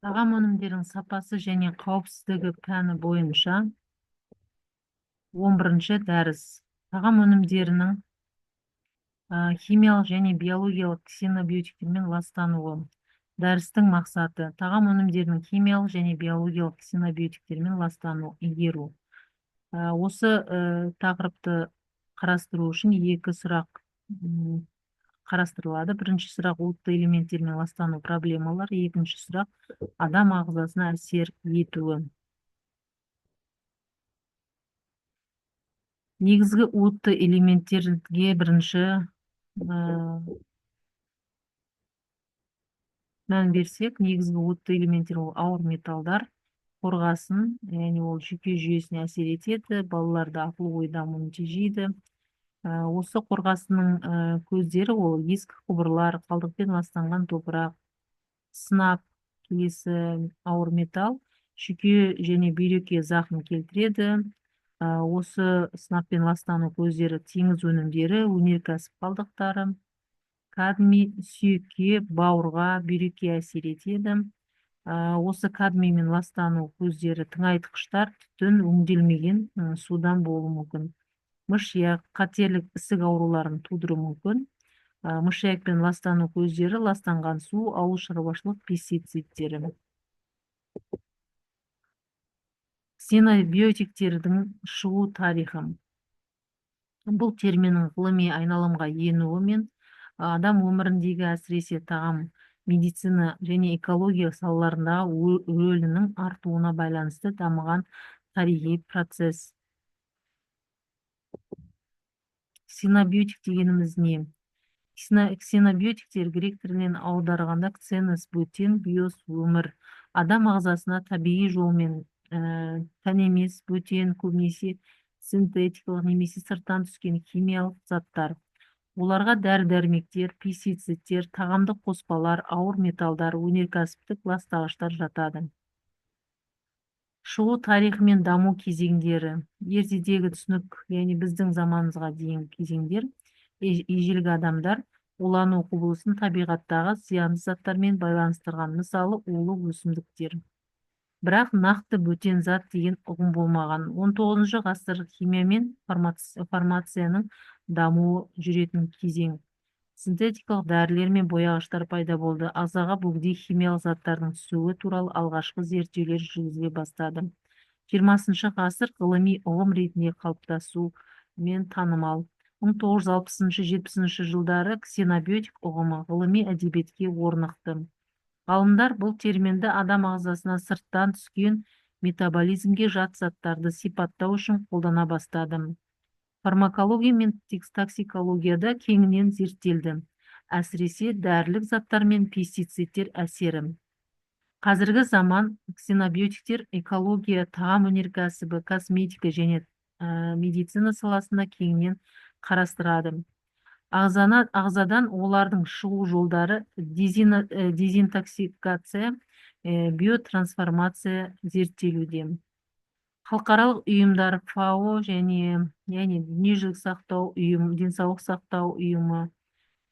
Тағам өнімдерінің сапасы және қауіпсіздігі пәні бойынша 11-ші дәріс. Тағам өнімдерінің химиялық және биологиялық ксенобиотиктермен ластануы. Дәрістің мақсаты: тағам өнімдерінің химиялық және биологиялық ксенобиотиктермен ластануы игеру. Осы тақырыпты қарастыру үшін екі сұрақ қарастырылады. Бірінші сұрақ: уытты элементтермен ластану проблемалар. Екінші сұрақ: адам ағзасына әсер етуі. Негізгі уытты элементтерге бірінші мән берсек, негізгі уытты элементтер ол ауыр металдар, қорғасын, яғни ол жүйке жүйесіне әсер етеді, балаларда ақыл-ой дамуын тежейді. Осы қорғасынның көздері ол ескі құбырлар, қалдықпен ластанған топырақ, сынап, келесі ауыр металл жүйке және бүйрекке зақым келтіреді. Осы сынаппен ластану көздері теңіз өнімдері, өнеркәсіп қалдықтары, кадмий сүйекке, бауырға, бүйрекке әсер етеді. Осы кадмиймен ластану көздері тыңайтқыштар, түтін, өңделмеген судан болуы мүмкін. Мышьяк, қатерлік ісік ауруларын тудыруы мүмкін. Мышьякпен ластану көздері ластанған су, ауыл шаруашылық пестицидтері. Ксенобиотиктердің шығу тарихы. Бұл терминнің ғылыми айналымға енуі мен адам өміріндегі, әсіресе тағам, медицина және экология салаларындағы рөлінің артуына байланысты дамыған тарихи процесс. Ксенобиотик дегеніміз не? Ксенобиотиктер грек тілінен аударғанда ксенос бөтен, биос өмір. Адам ағзасына табиғи жолмен тән емес, бөтен, көбінесе синтетикалық немесе сырттан түскен химиялық заттар. Оларға дәрі-дәрмектер, пестицидтер, тағамдық қоспалар, ауыр металдар, өнеркәсіптік ластағыштар жатады. Шығу тарихы мен даму кезеңдері. Ертедегі түсінік, яғни біздің заманымызға дейінгі кезеңдер, ежелгі адамдар улану құбылысын табиғаттағы зиянды заттармен байланыстырған, мысалы улы өсімдіктер. Бірақ нақты бөтен зат деген ұғым болмаған. 19 ғасыр химия мен фармацияның дамуы жүретін кезең. Синтетикалық дәрілер мен бояғыштар пайда болды. Ағзаға бөгде химиялық заттардың түсуі туралы алғашқы зерттеулер жүргізіле бастады. 20 ғасыр ғылыми ұғым ретінде қалыптасу мен танымал. 1960-70 жылдары ксенобиотик ұғымы ғылыми әдебиетке орнықты. Ғалымдар бұл терминді адам ағзасына сырттан түскен метаболизмге жат заттарды сипаттау үшін қолдана бастады. Фармакология мен токсикологияда кеңінен зерттелді, әсіресе дәрілік заттар мен пестицидтер әсері. Қазіргі заман ксенобиотиктер экология, тағам өнеркәсібі, косметика және медицина саласында кеңінен қарастырады. Ағзадан олардың шығу жолдары дезинтоксикация, биотрансформация зерттелуде. Халықаралық ұйымдар ФАО және дүниежүзілік сақтау ұйымы, денсаулық сақтау ұйымы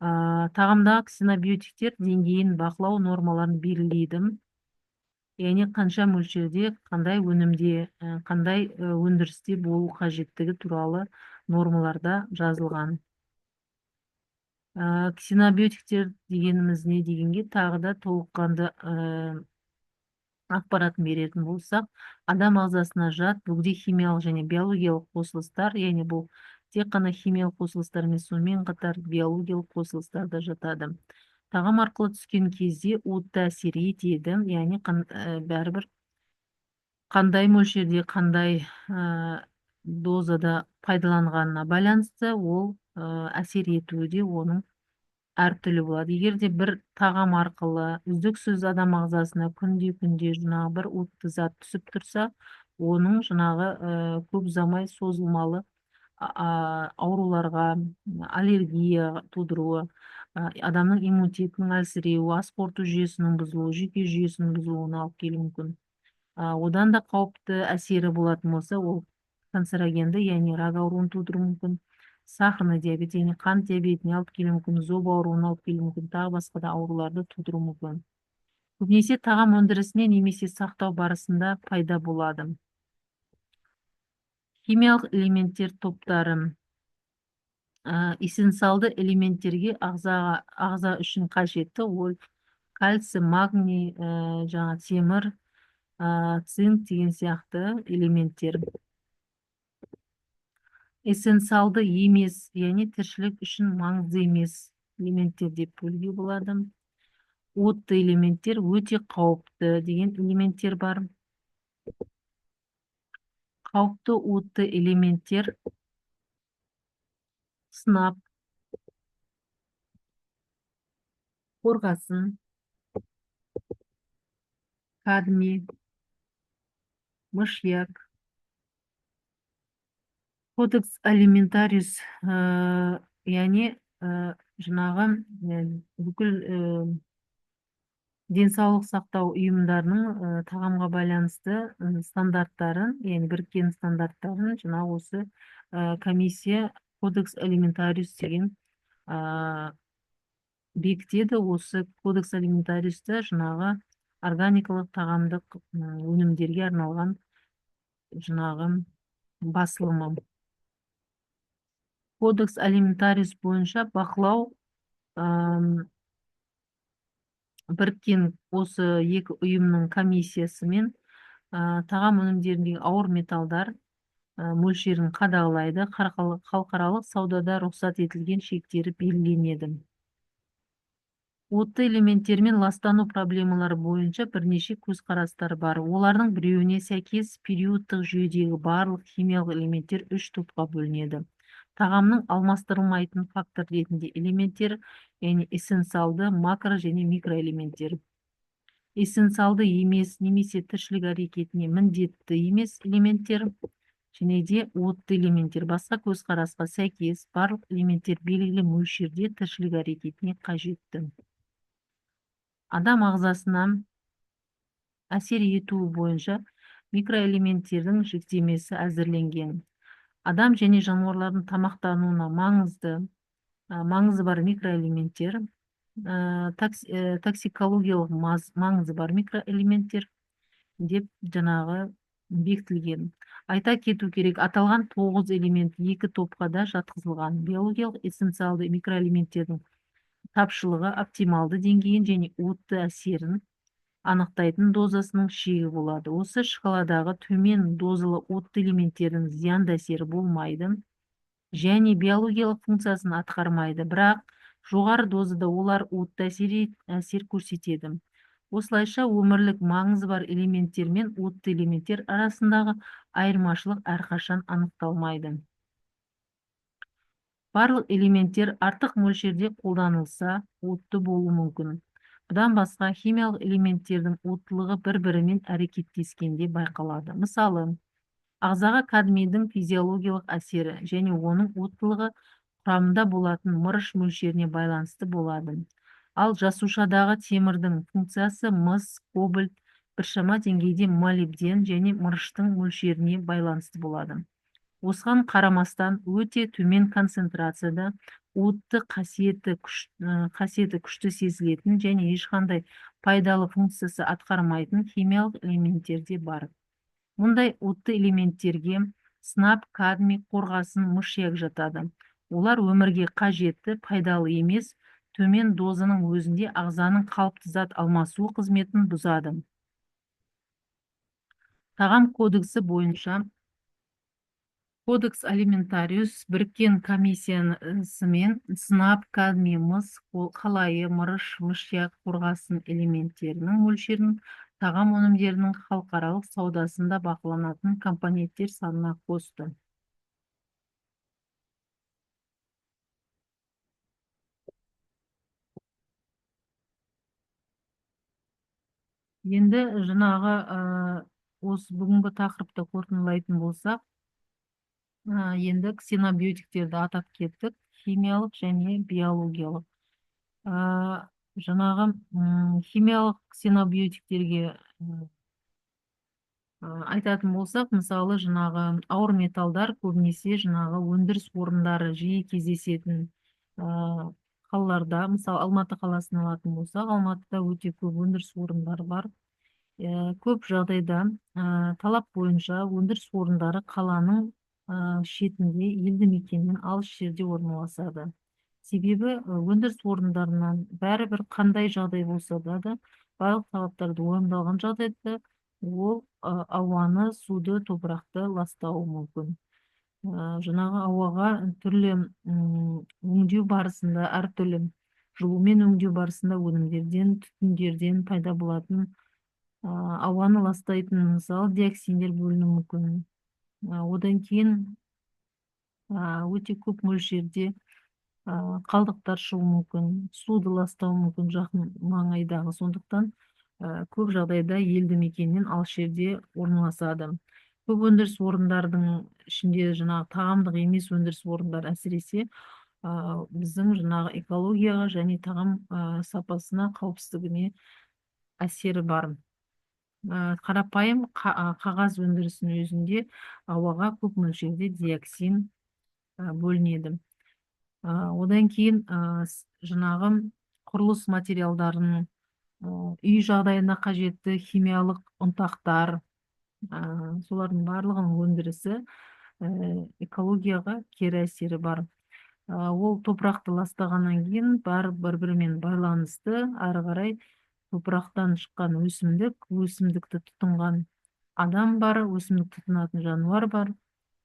тағамдағы ксенобиотиктер деңгейін бақылау нормаларын белгілейді. Яғни қанша мөлшерде, қандай өнімде, қандай өндірісте болу қажеттігі туралы нормаларда жазылған. Ксенобиотиктер дегеніміз не дегенге тағы да толыққанды ақпаратын беретін болсақ, адам ағзасына жат бөгде химиялық және биологиялық қосылыстар, яғни бұл тек қана химиялық қосылыстар емес, сонымен қатар биологиялық қосылыстар да жатады. Тағам арқылы түскен кезде уытты әсер етеді, яғни бәрібір қандай мөлшерде, қандай дозада пайдаланғанына байланысты ол әсер етуі де оның әртүрлі болады. Егер де бір тағам арқылы үздіксіз адам ағзасына күнде жаңағы бір уытты зат түсіп тұрса, оның жаңағы көп ұзамай созылмалы ауруларға, аллергия тудыруы, адамның иммунитетінің әлсіреуі, ас қорыту жүйесінің бұзылуы, жүйке жүйесінің бұзылуына алып келуі мүмкін. Одан да қауіпті әсері болатын болса, ол канцерогенді, яғни рак ауруын тудыруы мүмкін, сахарный диабет, яғни қант диабетіне алып келуі мүмкін, зоб ауруына алып келуі мүмкін, тағы басқа да ауруларды тудыруы мүмкін. көбінесе тағам өндірісіне немесе сақтау барысында пайда болады. Химиялық элементтер топтары. Эссенциалды элементтерге ағза үшін қажетті ол кальций, магний, жаңа темір, цинк деген сияқты элементтер. Эссенциалды емес, яғни тіршілік үшін маңызды емес элементтер деп бөлуге болады. Отты элементтер өте қауіпті деген элементтер бар. Қауіпті отты элементтер сынап, қорғасын, кадмий, мышьяк. Кодекс алиментариус, яғни жаңағы бүкіл денсаулық сақтау ұйымдарының тағамға байланысты стандарттарын, яғни біріккен стандарттарын жаңағы осы комиссия кодекс алиментариус деген бекітеді. Осы кодекс алиментариусты жаңағы органикалық тағамдық өнімдерге арналған жаңағы басылымы. Кодекс алиментариус бойынша бақылау біріккен осы екі ұйымның комиссиясымен тағам өнімдеріндегі ауыр металдар мөлшерін қадағалайды. Халықаралық саудада рұқсат етілген шектері белгіленеді. Отты элементтермен ластану проблемалары бойынша бірнеше көзқарастар бар. Олардың біреуіне сәйкес периодтық жүйедегі барлық химиялық элементтер үш топқа бөлінеді. Тағамның алмастырылмайтын фактор ретінде элементтер, яғни эссенциалды, макро және микроэлементтер. Эссенциалды емес немесе тіршілік әрекетіне міндетті емес элементтер және де отты элементтер. Басқа көзқарасқа сәйкес барлық элементтер белгілі мөлшерде тіршілік әрекетіне қажетті. Адам ағзасына әсер етуі бойынша микроэлементтердің жіктемесі әзірленген. Адам және жануарлардың тамақтануына маңызы бар микроэлементтер, токсикологиялық маңызы бар микроэлементтер деп жаңағы бекітілген. Айта кету керек, аталған 9 элемент екі топқа да жатқызылған. Биологиялық эссенциалды микроэлементтердің тапшылығы оптималды деңгейін және отты әсерін анықтайтын дозасының шегі болады. Осы шкаладағы төмен дозалы отты элементтердің зиянды әсері болмайды және биологиялық функциясын атқармайды, бірақ жоғары дозада олар отты әсер көрсетеді. Осылайша өмірлік маңызы бар элементтер мен отты элементтер арасындағы айырмашылық әрқашан анықталмайды. Барлық элементтер артық мөлшерде қолданылса, отты болуы мүмкін. Бұдан басқа химиялық элементтердің оттылығы бір-бірімен әрекеттескенде байқалады. Мысалы, ағзаға кадмийдің физиологиялық әсері және оның оттылығы құрамында болатын мырыш мөлшеріне байланысты болады. Ал жасушадағы темірдің функциясы мыс, кобальт, біршама деңгейде молибден және мырыштың мөлшеріне байланысты болады. Осыған қарамастан өте төмен концентрацияда отты қасиеті күшті сезілетін және ешқандай пайдалы функциясы атқармайтын химиялық элементтерде бар. Мұндай отты элементтерге сынап, кадмий, қорғасын, мышьяк жатады. Олар өмірге қажетті, пайдалы емес, төмен дозаның өзінде ағзаның қалыпты зат алмасу қызметін бұзады. Тағам кодексі бойынша Кодекс алиментариус біріккен комиссиясымен сынап, кадмий, мыс, қалайы, мырыш, мышьяк, қорғасын элементтерінің мөлшерін тағам өнімдерінің халықаралық саудасында бақыланатын компоненттер санына қосты. Енді жаңағы осы бүгінгі тақырыпты қорытындылайтын болсақ, енді ксенобиотиктерді атап кеттік, химиялық және биологиялық. Жаңағы химиялық ксенобиотиктерге айтатын болсақ, мысалы, жаңағы ауыр металдар көбінесе жаңағы өндіріс орындары жиі кездесетін қалаларда, мысалы Алматы қаласын алатын болсақ, Алматыда өте көп өндіріс орындары бар. Көп жағдайда талап бойынша өндіріс орындары қаланың шетінде, елді мекеннен алыс жерде орналасады. Себебі өндіріс орындарынан бәрібір қандай жағдай болса да барлық талаптарды орындалған жағдайда ол ауаны, суды, топырақты ластауы мүмкін. Жаңағы ауаға түрлі өңдеу барысында әртүрлі жылумен өңдеу барысында өнімдерден, түтіндерден пайда болатын ауаны ластайтын мысалы диоксиндер бөлінуі мүмкін. Одан кейін өте көп мөлшерде қалдықтар шығуы мүмкін, суды ластауы мүмкін жақын маңайдағы. Сондықтан көп жағдайда елді мекеннен алыс жерде орналасады. Көп өндіріс орындардың ішінде жаңағы тағамдық емес өндіріс орындары әсіресе біздің жаңағы экологияға және тағам сапасына, қауіпсіздігіне әсері бар. Қарапайым қағаз өндірісінің өзінде ауаға көп мөлшерде диоксин бөлінеді. Одан кейін жаңағы құрылыс материалдарын, үй жағдайына қажетті химиялық ұнтақтар, солардың барлығының өндірісі экологияға кері әсері бар. Ол топырақты ластағаннан кейін бір-бірімен байланысты, ары қарай топырақтан шыққан өсімдікті тұтынған адам бар, өсімдік тұтынатын жануар бар.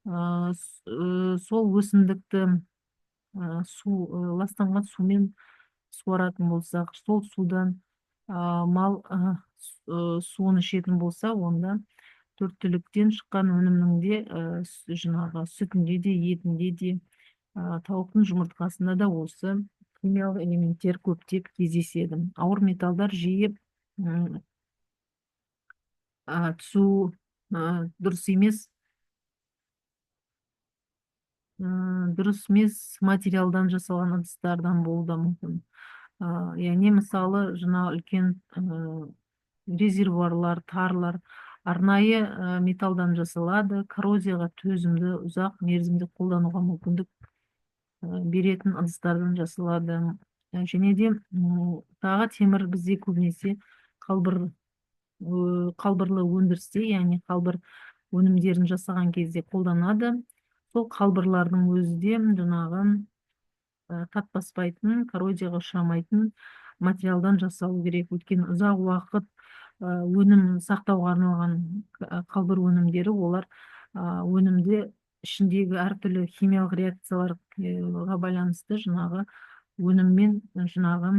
Сол өсімдікті ластанған сумен суаратын болсақ, сол судан мал суын ішетін болса, онда төрт түліктен шыққан өнімнің де жаңағы сүтінде де, етінде де, тауықтың жұмыртқасында да осы химиялық элементтер көптеп кездеседі. Ауыр металдар жиі түсу дұрыс емес материалдан жасалған ыдыстардан болуы да мүмкін. Яғни мысалы жаңа үлкен резервуарлар, тарлар арнайы металдан жасалады, коррозияға төзімді, ұзақ мерзімді қолдануға мүмкіндік беретін ыдыстардан жасалады. Және де тағы темір бізде көбінесе қалбырлы өндірісте, яғни қалбыр өнімдерін жасаған кезде қолданады. Сол қалбырлардың өзі де жаңағы тат баспайтын, коррозияға ұшырамайтын материалдан жасалу керек. Өйткені ұзақ уақыт өнім сақтауға арналған қалбыр өнімдері, олар өнімде ішіндегі әртүрлі химиялық реакцияларға байланысты жаңағы өніммен жаңағы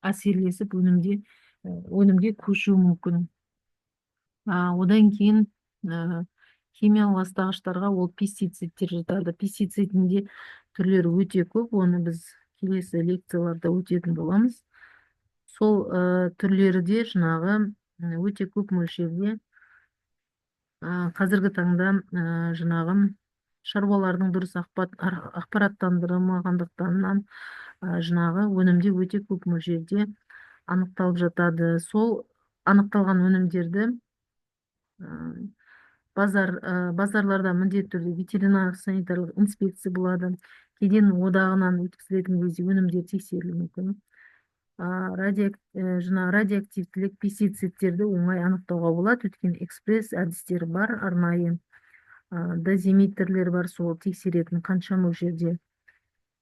әсерлесіп өнімге көшуі мүмкін. Одан кейін химиялық ластағыштарға ол пестицидтер жатады. Пестицидінде түрлері өте көп, оны біз келесі лекцияларда өтетін боламыз. Сол түрлері де жаңағы өте көп мөлшерде қазіргі таңда жаңағы шаруалардың дұрыс ақпараттандырылмағандықтан жаңағы өнімде өте көп мөлшерде анықталып жатады. Сол анықталған өнімдерді базарларда міндетті түрде ветеринарлық санитарлық инспекция болады. Кеден одағынан өткізілетін кезде өнімдер тексерілуі мүмкін. Радиоактивтілік пестицидтерді оңай анықтауға болады, өйткені экспресс әдістері бар, арнайы дозиметрлер бар, сол тексеретін қанша мөлшерде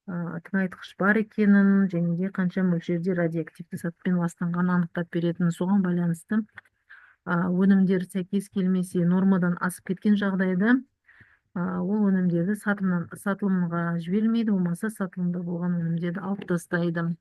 тыңайтқыш бар екенін, және де қанша мөлшерде радиоактивті затпен ластанғанын анықтап беретін. Соған байланысты өнімдер сәйкес келмесе, нормадан асып кеткен жағдайда ол өнімдерді сатылымға жібермейді, болмаса сатылымда болған өнімдерді алып тастайды.